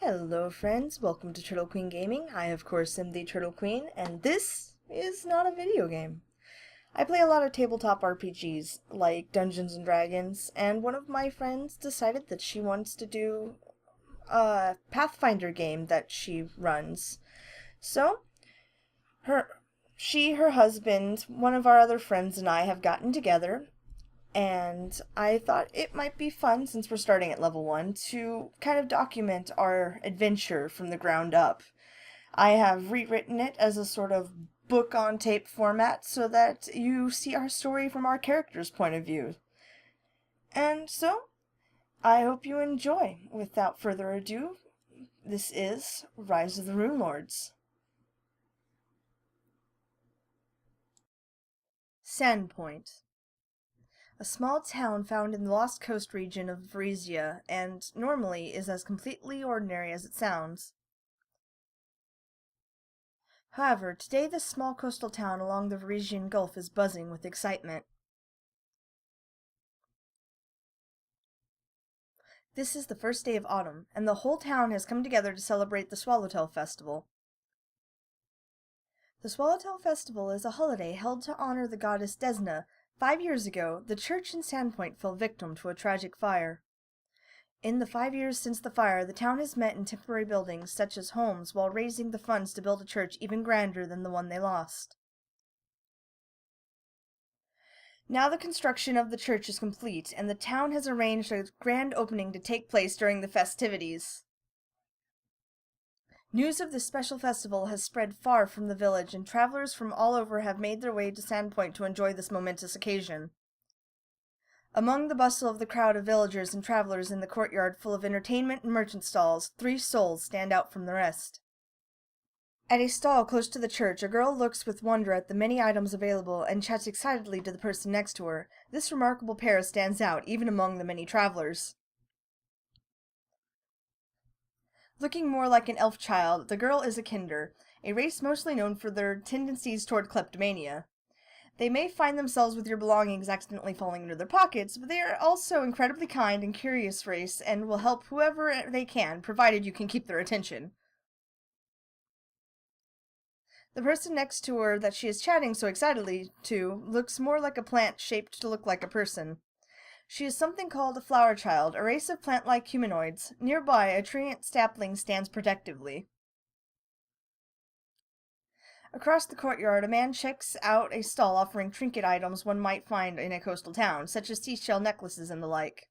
Hello friends, welcome to Turtle Queen Gaming. I of course am the Turtle Queen, and this is not a video game. I play a lot of tabletop RPGs, like Dungeons and Dragons, and one of my friends decided that she wants to do a Pathfinder game that she runs. So, her husband, one of our other friends, and I have gotten together, and I thought it might be fun, since we're starting at level 1, to kind of document our adventure from the ground up. I have rewritten it as a sort of book on tape format so that you see our story from our character's point of view. And so, I hope you enjoy. Without further ado, this is Rise of the Runelords. Sandpoint. A small town found in the Lost Coast region of Varisia, and normally is as completely ordinary as it sounds. However, today this small coastal town along the Varisian Gulf is buzzing with excitement. This is the first day of autumn, and the whole town has come together to celebrate the Swallowtail Festival. The Swallowtail Festival is a holiday held to honor the goddess Desna. 5 years ago, the church in Sandpoint fell victim to a tragic fire. In the 5 years since the fire, the town has met in temporary buildings such as homes while raising the funds to build a church even grander than the one they lost. Now the construction of the church is complete, and the town has arranged a grand opening to take place during the festivities. News of this special festival has spread far from the village, and travelers from all over have made their way to Sandpoint to enjoy this momentous occasion. Among the bustle of the crowd of villagers and travelers in the courtyard full of entertainment and merchant stalls, 3 souls stand out from the rest. At a stall close to the church, a girl looks with wonder at the many items available and chats excitedly to the person next to her. This remarkable pair stands out, even among the many travelers. Looking more like an elf child, the girl is a Kinder, a race mostly known for their tendencies toward kleptomania. They may find themselves with your belongings accidentally falling into their pockets, but they are also incredibly kind and curious race and will help whoever they can, provided you can keep their attention. The person next to her that she is chatting so excitedly to looks more like a plant shaped to look like a person. She is something called a flower child, a race of plant-like humanoids. Nearby, a truant sapling stands protectively. Across the courtyard, a man checks out a stall offering trinket items one might find in a coastal town, such as seashell necklaces and the like.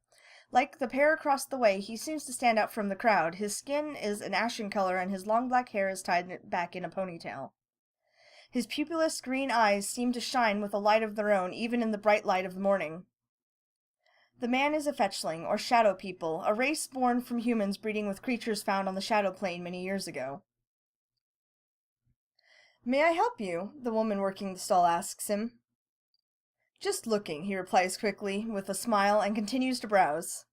Like the pair across the way, he seems to stand out from the crowd. His skin is an ashen color, and his long black hair is tied back in a ponytail. His pupilless green eyes seem to shine with a light of their own, even in the bright light of the morning. The man is a fetchling, or shadow people, a race born from humans breeding with creatures found on the shadow plane many years ago. "May I help you?" the woman working the stall asks him. "Just looking," he replies quickly, with a smile, and continues to browse.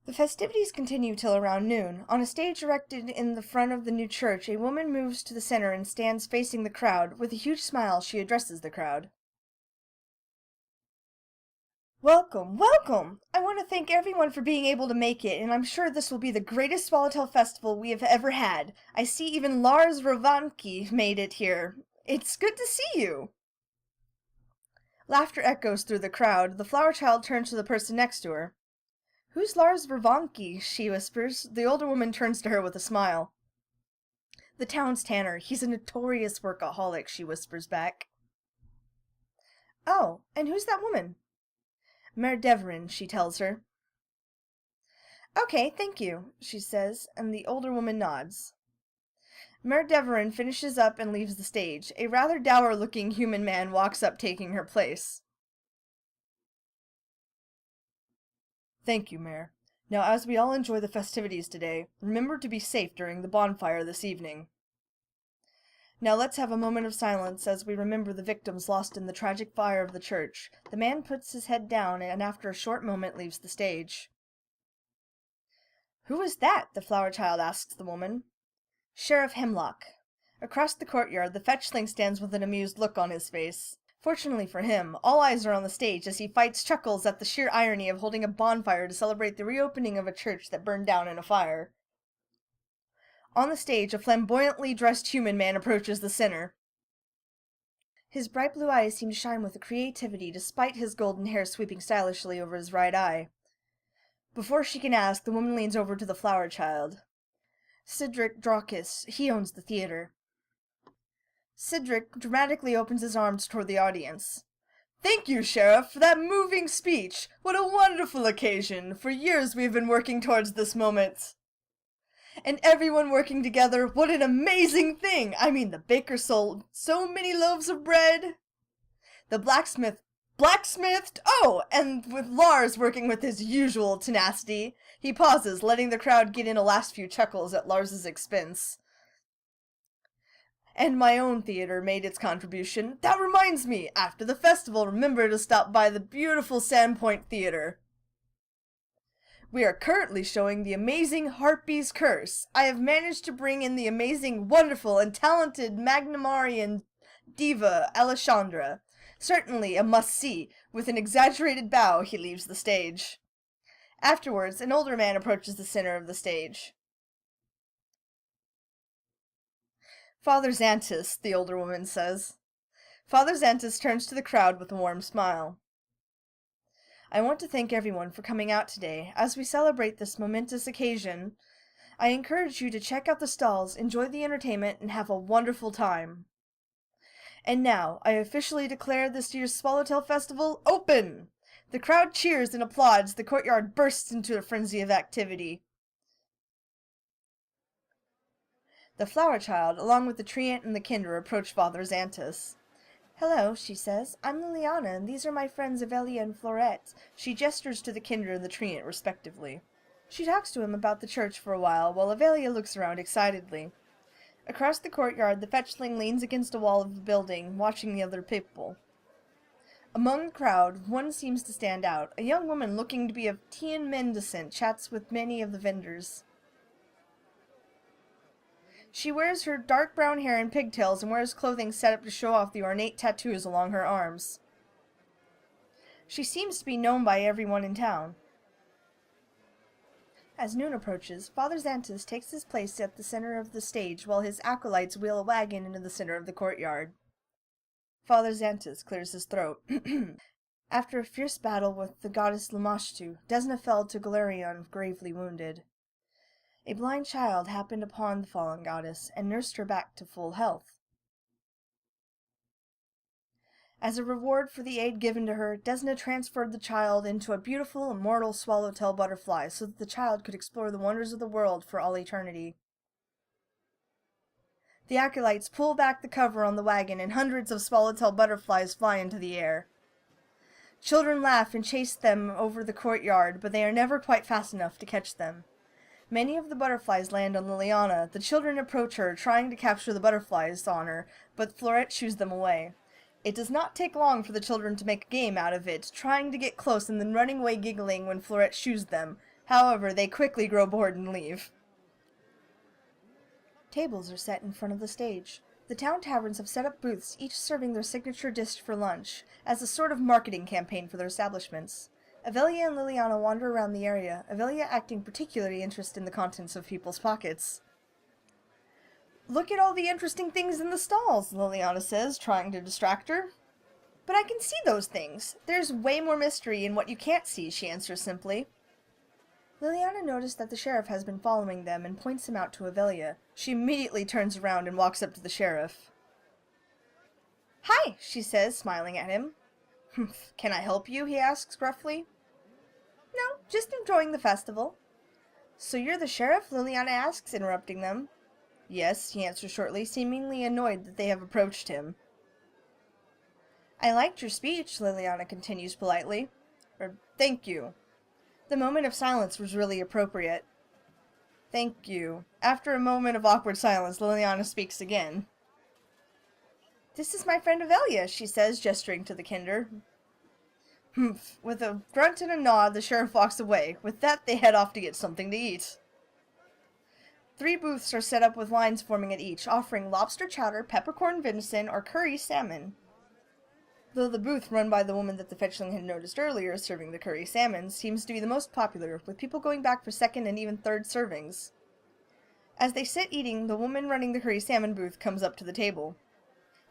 The festivities continue till around noon. On a stage erected in the front of the new church, a woman moves to the center and stands facing the crowd. With a huge smile, she addresses the crowd. "Welcome, welcome! I want to thank everyone for being able to make it, and I'm sure this will be the greatest Swallowtail Festival we have ever had. I see even Lars Rovanki made it here. It's good to see you!" Laughter echoes through the crowd. The flower child turns to the person next to her. "Who's Lars Rovanki?" she whispers. The older woman turns to her with a smile. "The town's tanner. He's a notorious workaholic," she whispers back. "Oh, and who's that woman?" "Mare Deverin," she tells her. "Okay, thank you," she says, and the older woman nods. Mare Deverin finishes up and leaves the stage. A rather dour-looking human man walks up, taking her place. "Thank you, Mare. Now, as we all enjoy the festivities today, remember to be safe during the bonfire this evening. Now let's have a moment of silence as we remember the victims lost in the tragic fire of the church." The man puts his head down and after a short moment leaves the stage. "Who is that?" the flower child asks the woman. "Sheriff Hemlock." Across the courtyard, the fetchling stands with an amused look on his face. Fortunately for him, all eyes are on the stage as he fights Chuckles at the sheer irony of holding a bonfire to celebrate the reopening of a church that burned down in a fire. On the stage, a flamboyantly dressed human man approaches the sinner. His bright blue eyes seem to shine with a creativity despite his golden hair sweeping stylishly over his right eye. Before she can ask, the woman leans over to the flower child. Cedric Drawkis, he owns the theater. Cedric dramatically opens his arms toward the audience. "Thank you, Sheriff, for that moving speech. What a wonderful occasion. For years we've been working towards this moment. And everyone working together, what an amazing thing! I mean, the baker sold so many loaves of bread. The blacksmithed, oh, and with Lars working with his usual tenacity." He pauses, letting the crowd get in a last few chuckles at Lars's expense. "And my own theater made its contribution. That reminds me, after the festival, remember to stop by the beautiful Sandpoint Theater. We are currently showing the amazing Harpy's Curse. I have managed to bring in the amazing, wonderful, and talented Magnamarian diva Alessandra. Certainly a must-see." With an exaggerated bow, he leaves the stage. Afterwards, an older man approaches the center of the stage. "Father Xantus," the older woman says. Father Xantus turns to the crowd with a warm smile. "I want to thank everyone for coming out today. As we celebrate this momentous occasion, I encourage you to check out the stalls, enjoy the entertainment, and have a wonderful time. And now, I officially declare this year's Swallowtail Festival open!" The crowd cheers and applauds. The courtyard bursts into a frenzy of activity. The flower child, along with the treant and the kinder, approach Father Xantus. "Hello," she says. "I'm Liliana, and these are my friends Avelia and Florette." She gestures to the kinder and the treant, respectively. She talks to him about the church for a while Avelia looks around excitedly. Across the courtyard, the fetchling leans against a wall of the building, watching the other people. Among the crowd, one seems to stand out. A young woman looking to be of Tianmen descent chats with many of the vendors. She wears her dark brown hair in pigtails and wears clothing set up to show off the ornate tattoos along her arms. She seems to be known by everyone in town. As noon approaches, Father Xantus takes his place at the center of the stage while his acolytes wheel a wagon into the center of the courtyard. Father Xantus clears his throat. After a fierce battle with the goddess Lamashtu, Desna fell to Galerion gravely wounded. A blind child happened upon the fallen goddess and nursed her back to full health. As a reward for the aid given to her, Desna transferred the child into a beautiful, immortal swallowtail butterfly so that the child could explore the wonders of the world for all eternity. The acolytes pull back the cover on the wagon and hundreds of swallowtail butterflies fly into the air. Children laugh and chase them over the courtyard, but they are never quite fast enough to catch them. Many of the butterflies land on Liliana. The children approach her, trying to capture the butterflies on her, but Florette shoos them away. It does not take long for the children to make a game out of it, trying to get close and then running away giggling when Florette shoos them. However, they quickly grow bored and leave. Tables are set in front of the stage. The town taverns have set up booths, each serving their signature dish for lunch, as a sort of marketing campaign for their establishments. Avelia and Liliana wander around the area, Avelia acting particularly interested in the contents of people's pockets. "Look at all the interesting things in the stalls," Liliana says, trying to distract her. "But I can see those things. There's way more mystery in what you can't see," she answers simply. Liliana noticed that the sheriff has been following them and points him out to Avelia. She immediately turns around and walks up to the sheriff. "Hi," she says, smiling at him. "Humph, can I help you?" he asks gruffly. "No, just enjoying the festival." "So you're the sheriff?" Liliana asks, interrupting them. "Yes," he answers shortly, seemingly annoyed that they have approached him. "I liked your speech," Liliana continues politely. "Thank you." The moment of silence was really appropriate. "Thank you." After a moment of awkward silence, Liliana speaks again. "This is my friend Avelia," she says, gesturing to the kinder. "Humph." With a grunt and a nod, the sheriff walks away. With that, they head off to get something to eat. 3 booths are set up with lines forming at each, offering lobster chowder, peppercorn venison, or curry salmon. Though the booth run by the woman that the fetchling had noticed earlier, serving the curry salmon, seems to be the most popular, with people going back for second and even third servings. As they sit eating, the woman running the curry salmon booth comes up to the table.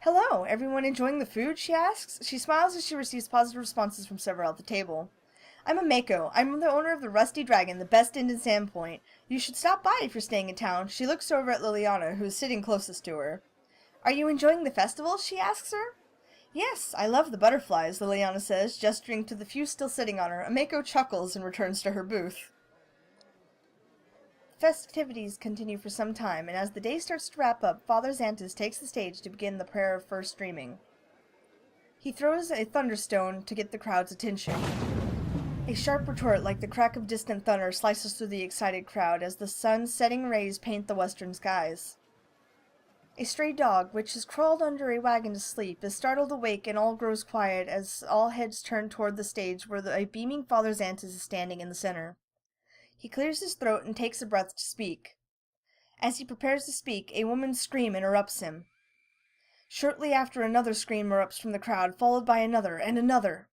"Hello, everyone enjoying the food?" she asks. She smiles as she receives positive responses from several at the table. "I'm a Mako. I'm the owner of the Rusty Dragon, the best inn in Sandpoint. You should stop by if you're staying in town." She looks over at Liliana, who is sitting closest to her. "Are you enjoying the festival?" she asks her. "Yes, I love the butterflies," Liliana says, gesturing to the few still sitting on her. Mako chuckles and returns to her booth. Festivities continue for some time, and as the day starts to wrap up, Father Xantus takes the stage to begin the prayer of first streaming. He throws a thunderstone to get the crowd's attention. A sharp retort like the crack of distant thunder slices through the excited crowd as the sun's setting rays paint the western skies. A stray dog, which has crawled under a wagon to sleep, is startled awake and all grows quiet as all heads turn toward the stage where a beaming Father Xantus is standing in the center. He clears his throat and takes a breath to speak. As he prepares to speak, a woman's scream interrupts him. Shortly after, another scream erupts from the crowd, followed by another and another.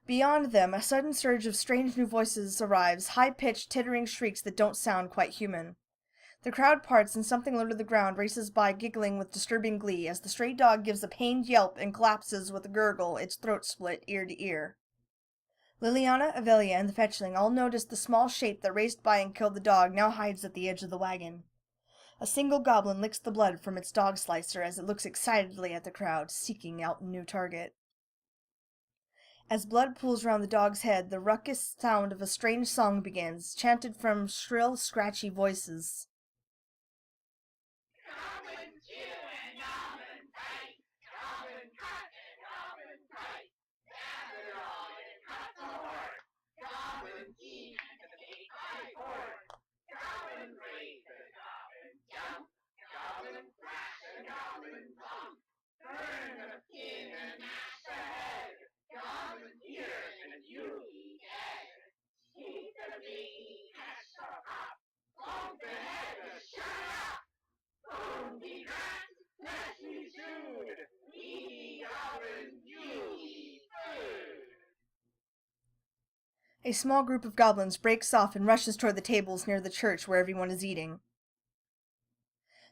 Beyond them, a sudden surge of strange new voices arrives, high-pitched, tittering shrieks that don't sound quite human. The crowd parts and something low to the ground races by, giggling with disturbing glee, as the stray dog gives a pained yelp and collapses with a gurgle, its throat split ear to ear. Liliana, Avelia, and the fetchling all notice the small shape that raced by and killed the dog now hides at the edge of the wagon. A single goblin licks the blood from its dog slicer as it looks excitedly at the crowd, seeking out a new target. As blood pools round the dog's head, the ruckus sound of a strange song begins, chanted from shrill, scratchy voices. Goblin chew and goblin fight, goblin cut and goblin fight, gather all and cut the horde, goblin eat and take my horde, goblin raise and goblin jump, goblin flash and goblin pump, burn the skin and mash the head, goblin ears and you eat egg, sneak the bee, catch the hop, plump the head to shut up. Boom be cracked, let's be chewed, we goblins, you eat food. A small group of goblins breaks off and rushes toward the tables near the church where everyone is eating.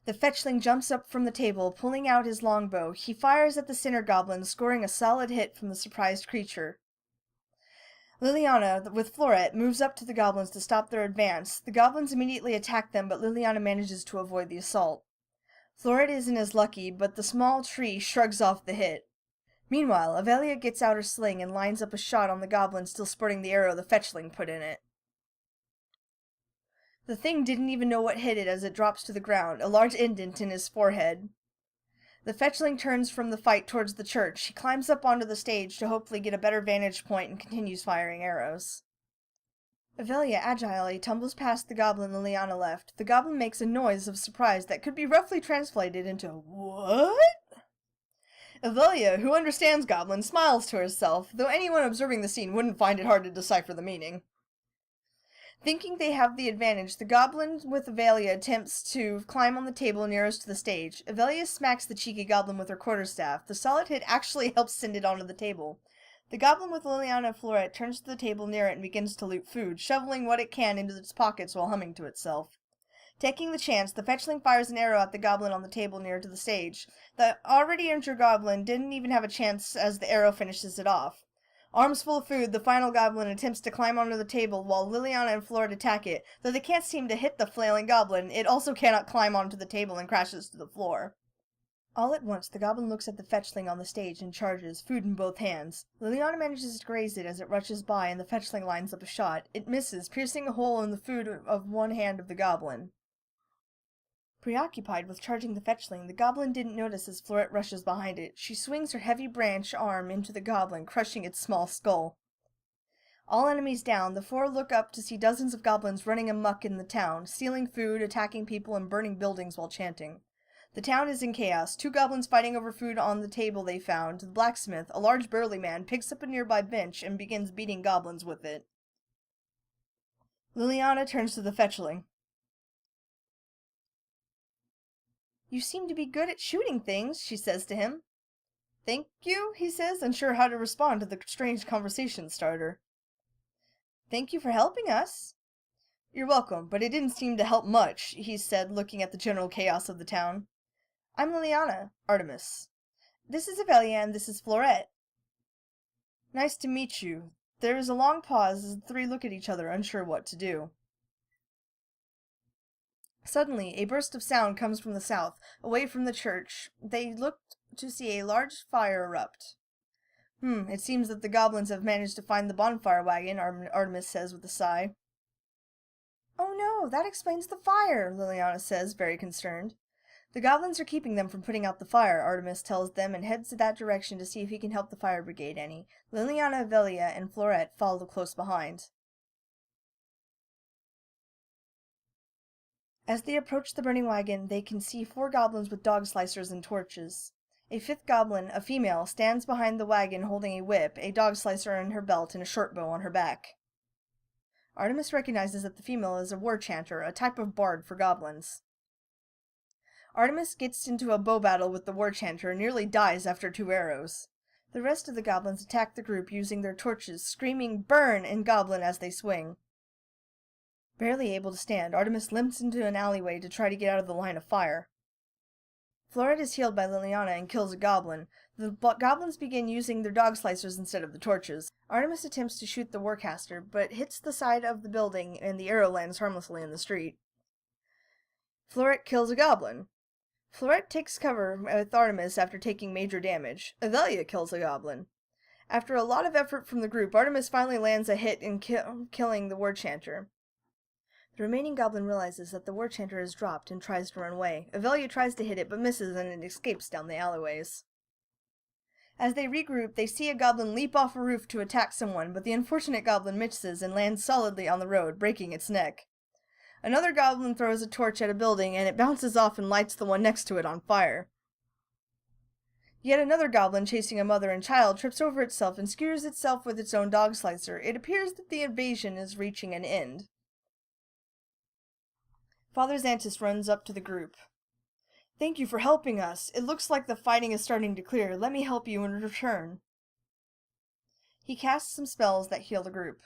The fetchling jumps up from the table, pulling out his longbow. He fires at the center goblin, scoring a solid hit from the surprised creature. Liliana, with Floret, moves up to the goblins to stop their advance. The goblins immediately attack them, but Liliana manages to avoid the assault. Floret isn't as lucky, but the small tree shrugs off the hit. Meanwhile, Avelia gets out her sling and lines up a shot on the goblin still sporting the arrow the fetchling put in it. The thing didn't even know what hit it as it drops to the ground, a large indent in his forehead. The fetchling turns from the fight towards the church. He climbs up onto the stage to hopefully get a better vantage point and continues firing arrows. Avelia agilely tumbles past the goblin Liliana left. The goblin makes a noise of surprise that could be roughly translated into, "What?" Avelia, who understands goblin, smiles to herself, though anyone observing the scene wouldn't find it hard to decipher the meaning. Thinking they have the advantage, the goblin with Avelia attempts to climb on the table nearest to the stage. Avelia smacks the cheeky goblin with her quarterstaff. The solid hit actually helps send it onto the table. The goblin with Liliana and Floret turns to the table near it and begins to loot food, shoveling what it can into its pockets while humming to itself. Taking the chance, the fetchling fires an arrow at the goblin on the table near to the stage. The already injured goblin didn't even have a chance as the arrow finishes it off. Arms full of food, the final goblin attempts to climb onto the table while Liliana and Floret attack it. Though they can't seem to hit the flailing goblin, it also cannot climb onto the table and crashes to the floor. All at once, the goblin looks at the fetchling on the stage and charges, food in both hands. Liliana manages to graze it as it rushes by, and the fetchling lines up a shot. It misses, piercing a hole in the food of one hand of the goblin. Preoccupied with charging the fetchling, the goblin didn't notice as Floret rushes behind it. She swings her heavy branch arm into the goblin, crushing its small skull. All enemies down, the four look up to see dozens of goblins running amok in the town, stealing food, attacking people, and burning buildings while chanting. The town is in chaos, 2 goblins fighting over food on the table they found. The blacksmith, a large burly man, picks up a nearby bench and begins beating goblins with it. Liliana turns to the fetchling. "You seem to be good at shooting things," she says to him. Thank you, he says, unsure how to respond to the strange conversation starter. Thank you for helping us. You're welcome, but it didn't seem to help much, he said, looking at the general chaos of the town. I'm Liliana, Artemis. This is Avelia, and this is Florette. Nice to meet you. There is a long pause as the three look at each other, unsure what to do. Suddenly, a burst of sound comes from the south, away from the church. They look to see a large fire erupt. It seems that the goblins have managed to find the bonfire wagon, Artemis says with a sigh. Oh no, that explains the fire, Liliana says, very concerned. The goblins are keeping them from putting out the fire, Artemis tells them, and heads to that direction to see if he can help the fire brigade any. Liliana, Avelia, and Florette follow close behind. As they approach the burning wagon, they can see 4 goblins with dog slicers and torches. A 5th goblin, a female, stands behind the wagon holding a whip, a dog slicer in her belt, and a short bow on her back. Artemis recognizes that the female is a war chanter, a type of bard for goblins. Artemis gets into a bow battle with the war chanter and nearly dies after 2 arrows. The rest of the goblins attack the group using their torches, screaming "Burn!" in goblin as they swing. Barely able to stand, Artemis limps into an alleyway to try to get out of the line of fire. Florette is healed by Liliana and kills a goblin. The goblins begin using their dog slicers instead of the torches. Artemis attempts to shoot the warcaster, but hits the side of the building and the arrow lands harmlessly in the street. Florette kills a goblin. Florette takes cover with Artemis after taking major damage. Avelia kills a goblin. After a lot of effort from the group, Artemis finally lands a hit in killing the war chanter. The remaining goblin realizes that the war chanter is dropped and tries to run away. Avelia tries to hit it but misses and it escapes down the alleyways. As they regroup, they see a goblin leap off a roof to attack someone, but the unfortunate goblin misses and lands solidly on the road, breaking its neck. Another goblin throws a torch at a building and it bounces off and lights the one next to it on fire. Yet another goblin chasing a mother and child trips over itself and skewers itself with its own dog slicer. It appears that the invasion is reaching an end. Father Xantus runs up to the group. Thank you for helping us. It looks like the fighting is starting to clear. Let me help you in return. He casts some spells that heal the group.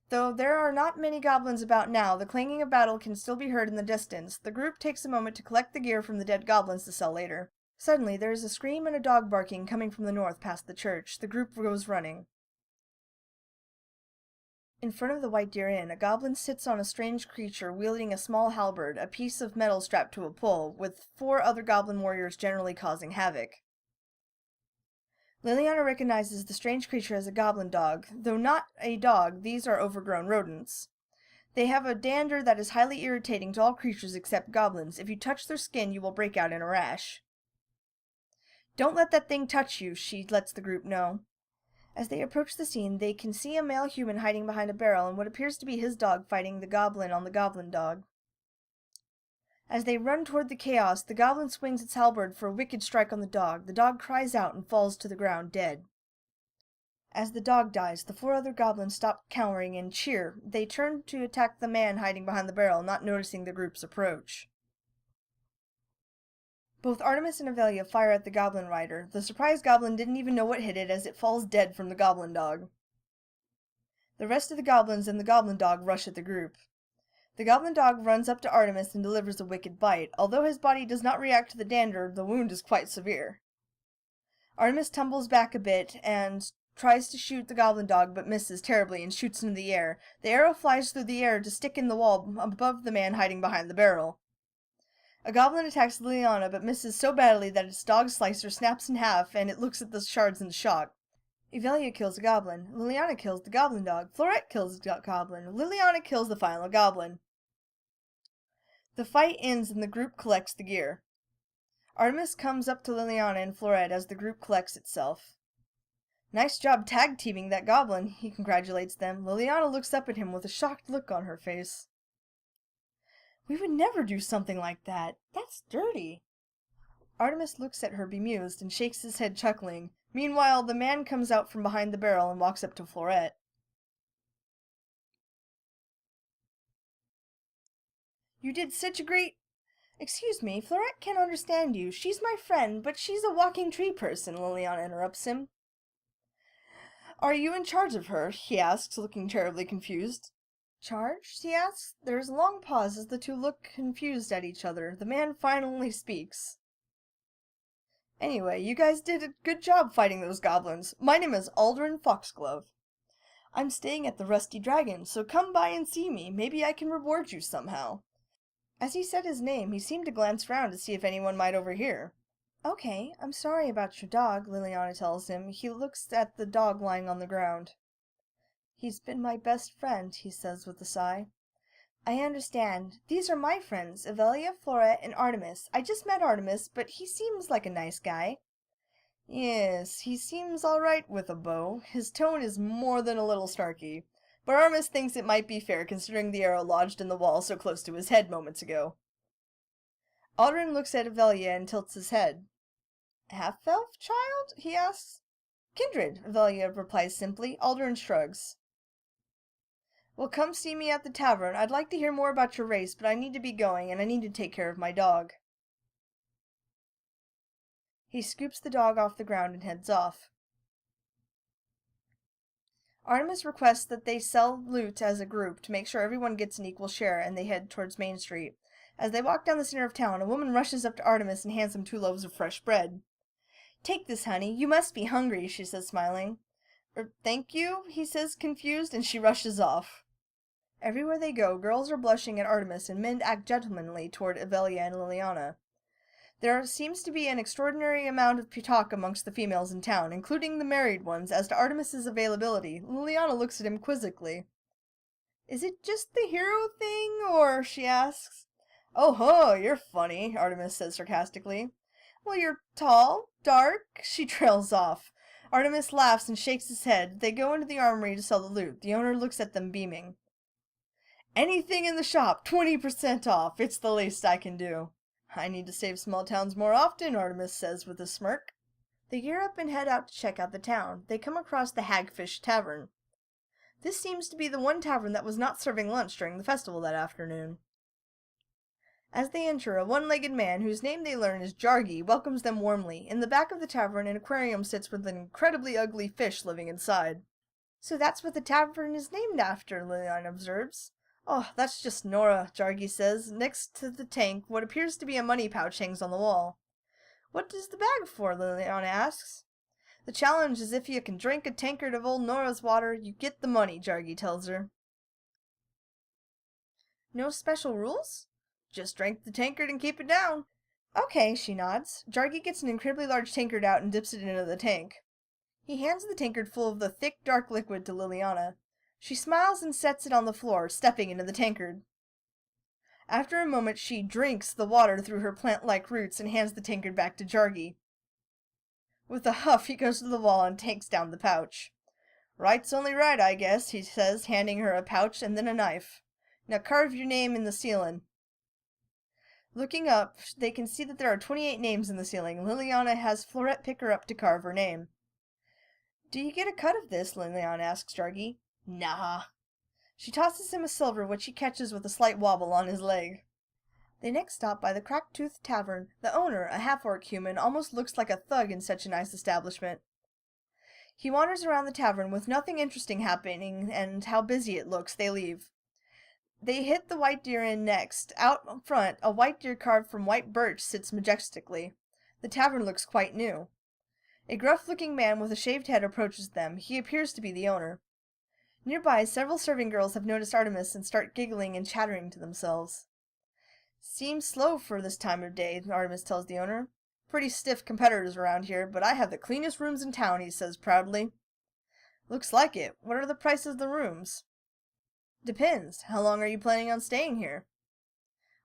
Though there are not many goblins about now, the clanging of battle can still be heard in the distance. The group takes a moment to collect the gear from the dead goblins to sell later. Suddenly, there is a scream and a dog barking coming from the north past the church. The group goes running. In front of the White Deer Inn, a goblin sits on a strange creature wielding a small halberd, a piece of metal strapped to a pole, with 4 other goblin warriors generally causing havoc. Liliana recognizes the strange creature as a goblin dog. Though not a dog, these are overgrown rodents. They have a dander that is highly irritating to all creatures except goblins. If you touch their skin, you will break out in a rash. Don't let that thing touch you, she lets the group know. As they approach the scene, they can see a male human hiding behind a barrel and what appears to be his dog fighting the goblin on the goblin dog. As they run toward the chaos, the goblin swings its halberd for a wicked strike on the dog. The dog cries out and falls to the ground dead. As the dog dies, the 4 other goblins stop cowering and cheer. They turn to attack the man hiding behind the barrel, not noticing the group's approach. Both Artemis and Avelia fire at the goblin rider. The surprised goblin didn't even know what hit it as it falls dead from the goblin dog. The rest of the goblins and the goblin dog rush at the group. The goblin dog runs up to Artemis and delivers a wicked bite. Although his body does not react to the dander, the wound is quite severe. Artemis tumbles back a bit and tries to shoot the goblin dog but misses terribly and shoots into the air. The arrow flies through the air to stick in the wall above the man hiding behind the barrel. A goblin attacks Liliana but misses so badly that its dog slicer snaps in half and it looks at the shards in shock. Avelia kills a goblin. Liliana kills the goblin dog. Florette kills the goblin. Liliana kills the final goblin. The fight ends and the group collects the gear. Artemis comes up to Liliana and Florette as the group collects itself. Nice job tag-teaming that goblin, he congratulates them. Liliana looks up at him with a shocked look on her face. We would never do something like that. That's dirty. Artemis looks at her bemused and shakes his head chuckling. Meanwhile, the man comes out from behind the barrel and walks up to Florette. You did such a great... Excuse me, Florette can't understand you. She's my friend, but she's a walking tree person, Liliana interrupts him. Are you in charge of her? He asks, looking terribly confused. Charged? He asks. There is a long pause as the two look confused at each other. The man finally speaks. Anyway, you guys did a good job fighting those goblins. My name is Aldrin Foxglove. I'm staying at the Rusty Dragon, so come by and see me. Maybe I can reward you somehow. As he said his name, he seemed to glance round to see if anyone might overhear. Okay, I'm sorry about your dog, Liliana tells him. He looks at the dog lying on the ground. He's been my best friend, he says with a sigh. I understand. These are my friends, Avelia, Florette, and Artemis. I just met Artemis, but he seems like a nice guy. Yes, he seems all right with a bow. His tone is more than a little snarky. But Artemis thinks it might be fair considering the arrow lodged in the wall so close to his head moments ago. Aldrin looks at Avelia and tilts his head. Half-elf child? He asks. Kindred, Avelia replies simply. Aldrin shrugs. Well, come see me at the tavern. I'd like to hear more about your race, but I need to be going, and I need to take care of my dog. He scoops the dog off the ground and heads off. Artemis requests that they sell loot as a group to make sure everyone gets an equal share, and they head towards Main Street. As they walk down the center of town, a woman rushes up to Artemis and hands him 2 loaves of fresh bread. Take this, honey. You must be hungry, she says, smiling. Thank you, he says, confused, and she rushes off. Everywhere they go, girls are blushing at Artemis, and men act gentlemanly toward Avelia and Liliana. There seems to be an extraordinary amount of talk amongst the females in town, including the married ones, as to Artemis's availability. Liliana looks at him quizzically. Is it just the hero thing, or, she asks. Oh ho, you're funny, Artemis says sarcastically. Well, you're tall, dark, she trails off. Artemis laughs and shakes his head. They go into the armory to sell the loot. The owner looks at them, beaming. Anything in the shop, 20% off. It's the least I can do. I need to save small towns more often, Artemis says with a smirk. They gear up and head out to check out the town. They come across the Hagfish Tavern. This seems to be the one tavern that was not serving lunch during the festival that afternoon. As they enter, a one-legged man, whose name they learn is Jargy, welcomes them warmly. In the back of the tavern, an aquarium sits with an incredibly ugly fish living inside. So that's what the tavern is named after, Liliana observes. Oh, that's just Nora, Jargy says. Next to the tank, what appears to be a money pouch hangs on the wall. What is the bag for? Liliana asks. The challenge is if you can drink a tankard of old Nora's water, you get the money, Jargy tells her. No special rules? Just drink the tankard and keep it down. Okay, she nods. Jargy gets an incredibly large tankard out and dips it into the tank. He hands the tankard full of the thick, dark liquid to Liliana. She smiles and sets it on the floor, stepping into the tankard. After a moment, she drinks the water through her plant-like roots and hands the tankard back to Jargy. With a huff, he goes to the wall and takes down the pouch. Right's only right, I guess, he says, handing her a pouch and then a knife. Now carve your name in the ceiling. Looking up, they can see that there are 28 names in the ceiling. Liliana has Florette pick her up to carve her name. Do you get a cut of this? Liliana asks Jargy. Nah. She tosses him a silver, which he catches with a slight wobble on his leg. They next stop by the Crack-Toothed Tavern. The owner, a half-orc human, almost looks like a thug in such a nice establishment. He wanders around the tavern with nothing interesting happening, and how busy it looks. They leave. They hit the White Deer Inn next. Out front, a white deer carved from white birch sits majestically. The tavern looks quite new. A gruff-looking man with a shaved head approaches them. He appears to be the owner. Nearby, several serving girls have noticed Artemis and start giggling and chattering to themselves. Seems slow for this time of day, Artemis tells the owner. Pretty stiff competitors around here, but I have the cleanest rooms in town, he says proudly. Looks like it. What are the prices of the rooms? Depends. How long are you planning on staying here?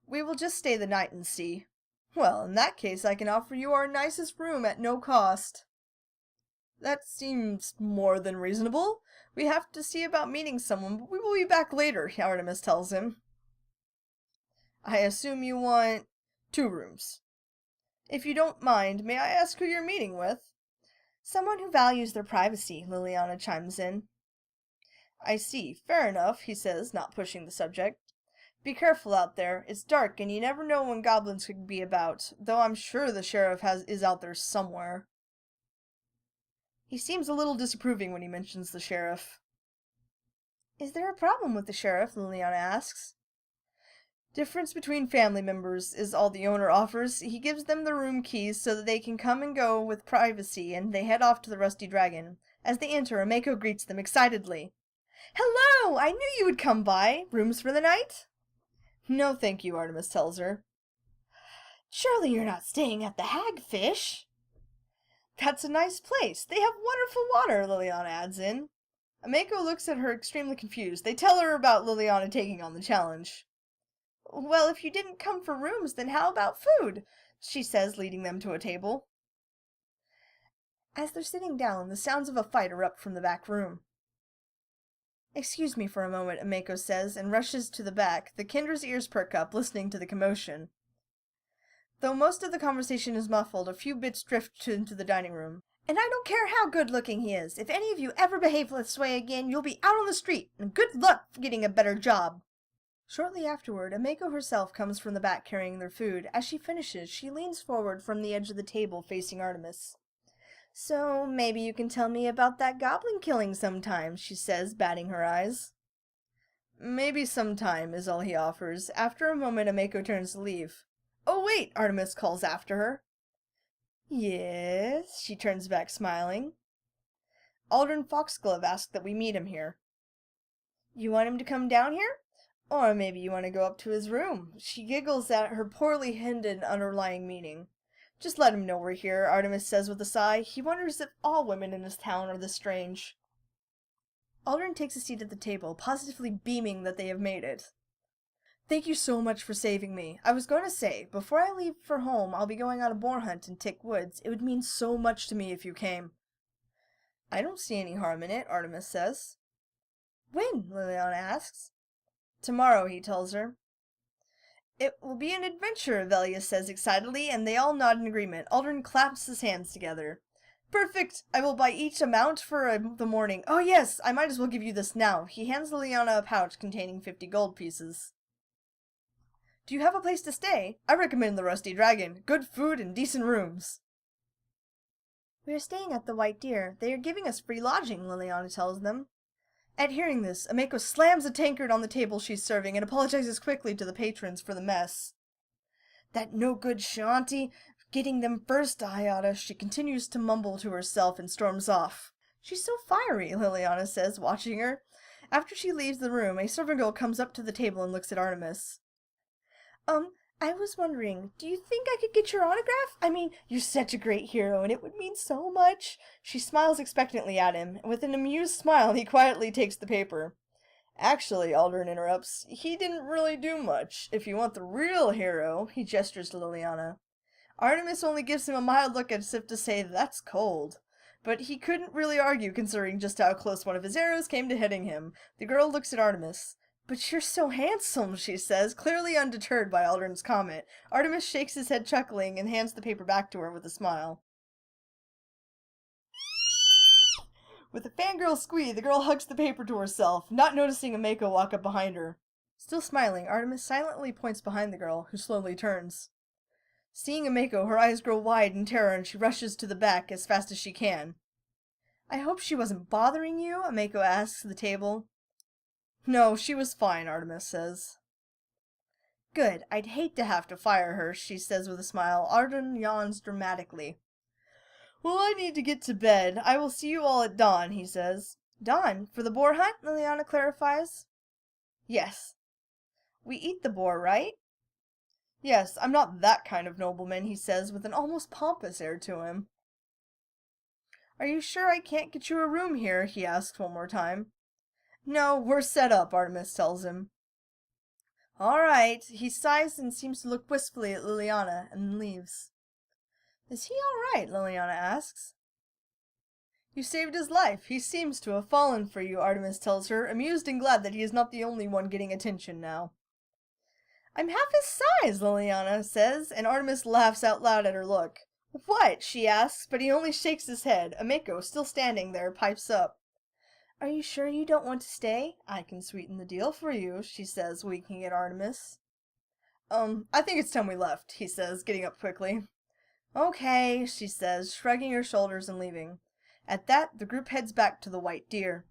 We will just stay the night and see. Well, in that case, I can offer you our nicest room at no cost. That seems more than reasonable. We have to see about meeting someone, but we will be back later, Artemis tells him. I assume you want 2 rooms. If you don't mind, may I ask who you're meeting with? Someone who values their privacy, Liliana chimes in. I see. Fair enough, he says, not pushing the subject. Be careful out there. It's dark and you never know when goblins could be about, though I'm sure the sheriff is out there somewhere. He seems a little disapproving when he mentions the sheriff. Is there a problem with the sheriff? Liliana asks. Difference between family members is all the owner offers. He gives them the room keys so that they can come and go with privacy, and they head off to the Rusty Dragon. As they enter, Ameko greets them excitedly. Hello! I knew you would come by. Rooms for the night? No, thank you, Artemis tells her. Surely you're not staying at the Hagfish? That's a nice place. They have wonderful water, Liliana adds in. Ameko looks at her extremely confused. They tell her about Liliana taking on the challenge. Well, if you didn't come for rooms, then how about food? She says, leading them to a table. As they're sitting down, the sounds of a fight erupt from the back room. Excuse me for a moment, Ameko says, and rushes to the back. The Kendra's ears perk up, listening to the commotion. Though most of the conversation is muffled, a few bits drift into the dining room. And I don't care how good-looking he is. If any of you ever behave this way again, you'll be out on the street, and good luck getting a better job. Shortly afterward, Ameko herself comes from the back carrying their food. As she finishes, she leans forward from the edge of the table facing Artemis. So, maybe you can tell me about that goblin killing sometime, she says, batting her eyes. Maybe sometime, is all he offers. After a moment, Ameko turns to leave. Oh wait, Artemis calls after her. Yes, she turns back smiling. Aldrin Foxglove asked that we meet him here. You want him to come down here? Or maybe you want to go up to his room. She giggles at her poorly hinted underlying meaning. Just let him know we're here, Artemis says with a sigh. He wonders if all women in this town are this strange. Aldrin takes a seat at the table, positively beaming that they have made it. Thank you so much for saving me. I was going to say, before I leave for home, I'll be going on a boar hunt in Tick Woods. It would mean so much to me if you came. I don't see any harm in it, Artemis says. When? Liliana asks. Tomorrow, he tells her. It will be an adventure, Velia says excitedly, and they all nod in agreement. Aldrin claps his hands together. Perfect! I will buy each a mount for the morning. Oh yes, I might as well give you this now. He hands Liliana a pouch containing 50 gold pieces. Do you have a place to stay? I recommend the Rusty Dragon. Good food and decent rooms. We are staying at the White Deer. They are giving us free lodging, Liliana tells them. At hearing this, Ameko slams a tankard on the table she's serving and apologizes quickly to the patrons for the mess. That no-good Shanti, getting them first, Ayata, she continues to mumble to herself and storms off. She's so fiery, Liliana says, watching her. After she leaves the room, a servant girl comes up to the table and looks at Artemis. I was wondering, do you think I could get your autograph? I mean, you're such a great hero, and it would mean so much. She smiles expectantly at him, and with an amused smile, he quietly takes the paper. Actually, Aldrin interrupts, he didn't really do much. If you want the real hero, he gestures to Liliana. Artemis only gives him a mild look as if to say, that's cold. But he couldn't really argue considering just how close one of his arrows came to hitting him. The girl looks at Artemis. But you're so handsome, she says, clearly undeterred by Aldrin's comment. Artemis shakes his head chuckling and hands the paper back to her with a smile. With a fangirl squee, the girl hugs the paper to herself, not noticing Ameko walk up behind her. Still smiling, Artemis silently points behind the girl, who slowly turns. Seeing Ameko, her eyes grow wide in terror and she rushes to the back as fast as she can. I hope she wasn't bothering you, Ameko asks at the table. No, she was fine, Artemis says. Good. I'd hate to have to fire her, she says with a smile. Arden yawns dramatically. Well, I need to get to bed. I will see you all at dawn, he says. Dawn? For the boar hunt? Liliana clarifies. Yes. We eat the boar, right? Yes, I'm not that kind of nobleman, he says with an almost pompous air to him. Are you sure I can't get you a room here? He asks one more time. No, we're set up, Artemis tells him. All right. He sighs and seems to look wistfully at Liliana and then leaves. Is he all right? Liliana asks. You saved his life. He seems to have fallen for you, Artemis tells her, amused and glad that he is not the only one getting attention now. I'm half his size, Liliana says, and Artemis laughs out loud at her look. What? She asks, but he only shakes his head. Ameko, still standing there, pipes up. Are you sure you don't want to stay? I can sweeten the deal for you, she says, winking at Artemis. I think it's time we left, he says, getting up quickly. Okay, she says, shrugging her shoulders and leaving. At that, the group heads back to the White Deer.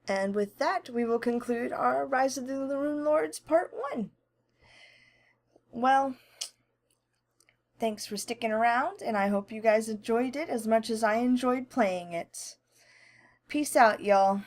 And with that, we will conclude our Rise of the Runelords Part 1. Well, thanks for sticking around, and I hope you guys enjoyed it as much as I enjoyed playing it. Peace out, y'all.